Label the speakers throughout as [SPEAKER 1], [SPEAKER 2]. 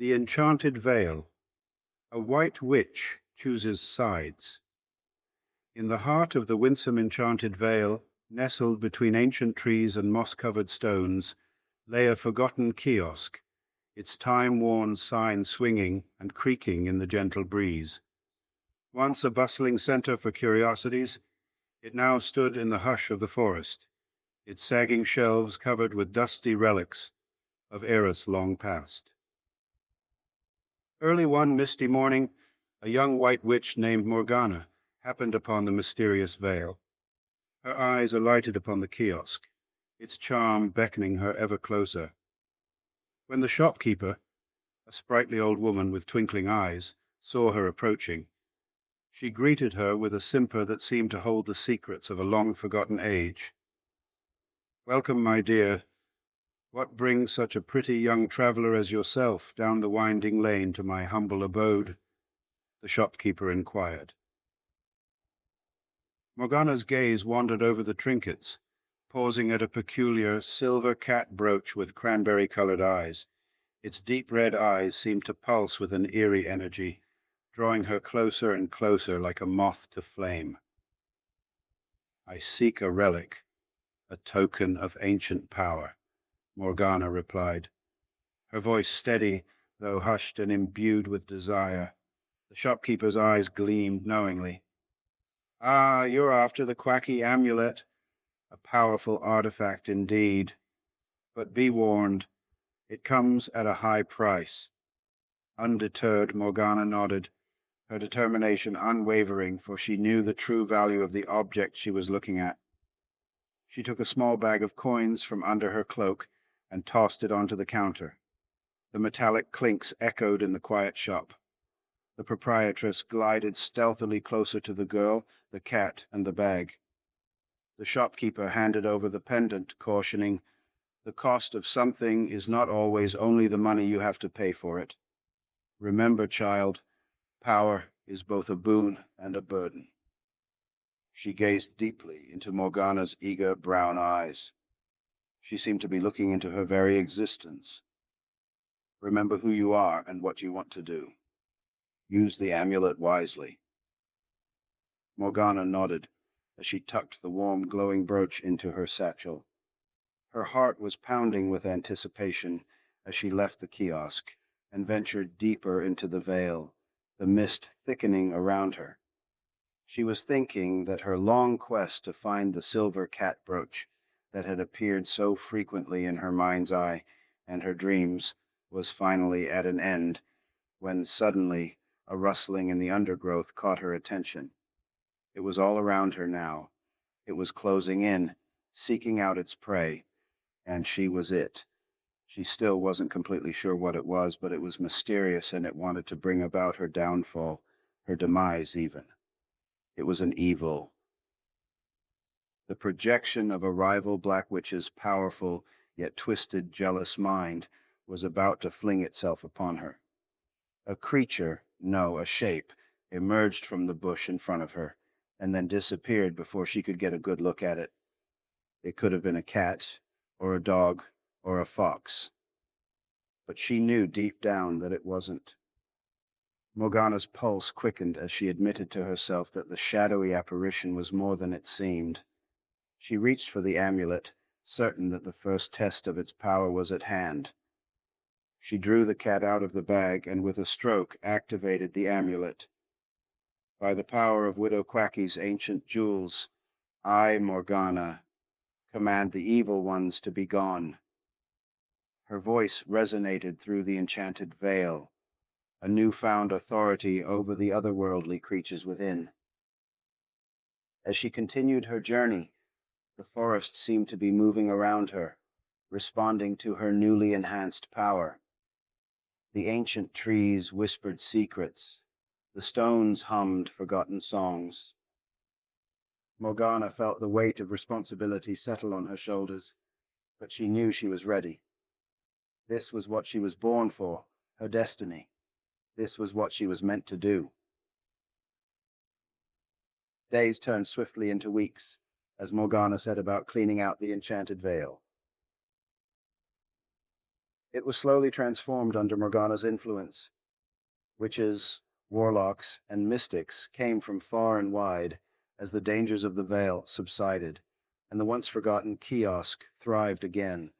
[SPEAKER 1] The Enchanted Vale. A white witch chooses sides. In the heart of the winsome Enchanted Vale, nestled between ancient trees and moss-covered stones, lay a forgotten kiosk, its time-worn sign swinging and creaking in the gentle breeze. Once a bustling center for curiosities, it now stood in the hush of the forest, its sagging shelves covered with dusty relics of eras long past. Early one misty morning, a young white witch named Morgana happened upon the mysterious vale. Her eyes alighted upon the kiosk, its charm beckoning her ever closer. When the shopkeeper, a sprightly old woman with twinkling eyes, saw her approaching, she greeted her with a simper that seemed to hold the secrets of a long-forgotten age. "Welcome, my dear. What brings such a pretty young traveller as yourself down the winding lane to my humble abode?" the shopkeeper inquired. Morgana's gaze wandered over the trinkets, pausing at a peculiar silver cat brooch with cranberry-colored eyes. Its deep red eyes seemed to pulse with an eerie energy, drawing her closer and closer like a moth to flame. "I seek a relic, a token of ancient power," Morgana replied, her voice steady, though hushed and imbued with desire. The shopkeeper's eyes gleamed knowingly. "Ah, you're after the quacky amulet. A powerful artifact indeed. But be warned, it comes at a high price." Undeterred, Morgana nodded, her determination unwavering, for she knew the true value of the object she was looking at. She took a small bag of coins from under her cloak and tossed it onto the counter. The metallic clinks echoed in the quiet shop. The proprietress glided stealthily closer to the girl, the cat, and the bag. The shopkeeper handed over the pendant, cautioning, "The cost of something is not always only the money you have to pay for it. Remember, child, power is both a boon and a burden." She gazed deeply into Morgana's eager brown eyes. She seemed to be looking into her very existence. "Remember who you are and what you want to do. Use the amulet wisely." Morgana nodded as she tucked the warm, glowing brooch into her satchel. Her heart was pounding with anticipation as she left the kiosk and ventured deeper into the vale, the mist thickening around her. She was thinking that her long quest to find the silver cat brooch that had appeared so frequently in her mind's eye and her dreams was finally at an end, when suddenly a rustling in the undergrowth caught her attention. It was all around her now. It was closing in, seeking out its prey, and she was it. She still wasn't completely sure what it was, but it was mysterious, and it wanted to bring about her downfall, her demise even. It was an evil. The projection of a rival Black Witch's powerful, yet twisted, jealous mind was about to fling itself upon her. A creature, no, a shape, emerged from the bush in front of her, and then disappeared before she could get a good look at it. It could have been a cat, or a dog, or a fox. But she knew deep down that it wasn't. Morgana's pulse quickened as she admitted to herself that the shadowy apparition was more than it seemed. She reached for the amulet, certain that the first test of its power was at hand. She drew the cat out of the bag and with a stroke activated the amulet. "By the power of Widow Quacky's ancient jewels, I, Morgana, command the evil ones to be gone." Her voice resonated through the enchanted vale, a newfound authority over the otherworldly creatures within. As she continued her journey, the forest seemed to be moving around her, responding to her newly enhanced power. The ancient trees whispered secrets. The stones hummed forgotten songs. Morgana felt the weight of responsibility settle on her shoulders, but she knew she was ready. This was what she was born for, her destiny. This was what she was meant to do. Days turned swiftly into weeks as Morgana set about cleaning out the Enchanted Vale. It was slowly transformed under Morgana's influence. Witches, warlocks, and mystics came from far and wide as the dangers of the Vale subsided, and the once forgotten kiosk thrived again,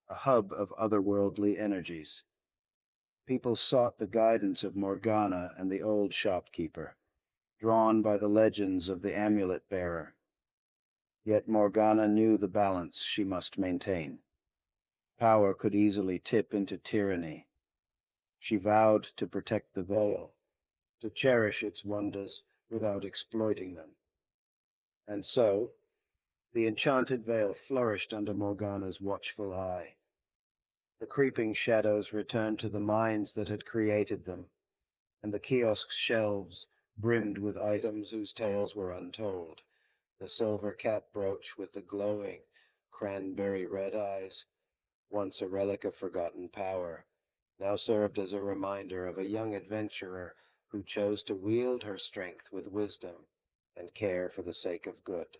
[SPEAKER 1] a hub of otherworldly energies. People sought the guidance of Morgana and the old shopkeeper, drawn by the legends of the amulet bearer. Yet Morgana knew the balance she must maintain. Power could easily tip into tyranny. She vowed to protect the Vale, to cherish its wonders without exploiting them. And so, the Enchanted Vale flourished under Morgana's watchful eye. The creeping shadows returned to the minds that had created them, and the kiosk's shelves brimmed with items whose tales were untold. The silver cat brooch with the glowing, cranberry red eyes, once a relic of forgotten power, now served as a reminder of a young adventurer who chose to wield her strength with wisdom and care for the sake of good.